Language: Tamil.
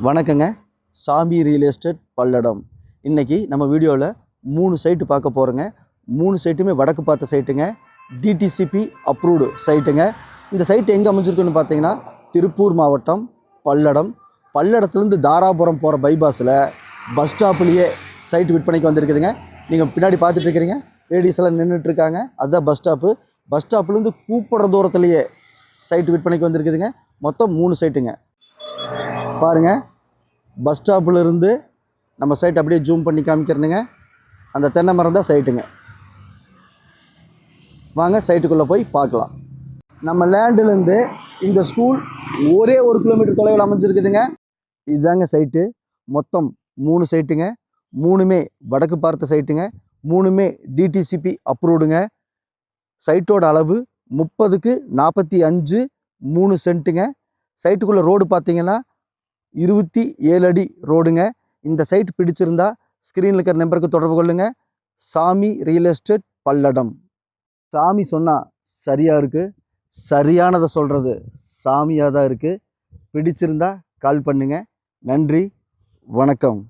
வணக்கங்க. சாமி ரியல் எஸ்டேட் பல்லடம். இன்றைக்கி நம்ம வீடியோவில் 3 சைட்டு பார்க்க போகிறோங்க. 3 சைட்டுமே வடக்கு பார்த்த சைட்டுங்க. DTCP approved சைட்டுங்க. இந்த சைட்டு எங்கே அமைஞ்சிருக்குன்னு பார்த்தீங்கன்னா திருப்பூர் மாவட்டம் பல்லடம். பல்லடத்துலேருந்து தாராபுரம் போகிற பைபாஸில் பஸ் ஸ்டாப்லேயே சைட்டு விற்பனைக்கு வந்திருக்குதுங்க. நீங்கள் பின்னாடி பார்த்துட்டு இருக்கிறீங்க, லேடிஸ் எல்லாம் நின்றுட்டுருக்காங்க, அதுதான் பஸ் ஸ்டாப்பு. பஸ் ஸ்டாப்லேருந்து கூப்பிட்ற தூரத்துலேயே சைட்டு விற்பனைக்கு வந்திருக்குதுங்க. மொத்தம் 3 சைட்டுங்க. பாருங்கள், பஸ் ஸ்டாப்பில் இருந்து நம்ம சைட் அப்படியே ஜூம் பண்ணி காமிக்கிறேனுங்க. அந்த தென்னை மரம் தான் சைட்டுங்க. வாங்க சைட்டுக்குள்ளே போய் பார்க்கலாம். நம்ம லேண்டிலேருந்து இந்த ஸ்கூல் ஒரே 1 கிலோமீட்டர் தொலைவில் அமைஞ்சிருக்குதுங்க. இதுதாங்க சைட்டு. மொத்தம் 3 சைட்டுங்க. 3மே வடக்கு பார்த்த சைட்டுங்க. 3மே டிடிசிபி அப்ரூவ்டுங்க. சைட்டோட அளவு 30க்கு 45 3 சென்ட்டுங்க. சைட்டுக்குள்ளே ரோடு பார்த்தீங்கன்னா 27 அடி ரோடுங்க. இந்த சைட் பிடிச்சிருந்தா ஸ்க்ரீனில் இருக்கிற நம்பருக்கு தொடர்பு கொள்ளுங்கள். சாமி ரியல் எஸ்டேட் பல்லடம். சாமி சொன்னால் சரியாக இருக்குது, சரியானதை சொல்கிறது சாமியாக தான் இருக்குது. பிடிச்சிருந்தா கால் பண்ணுங்கள். நன்றி, வணக்கம்.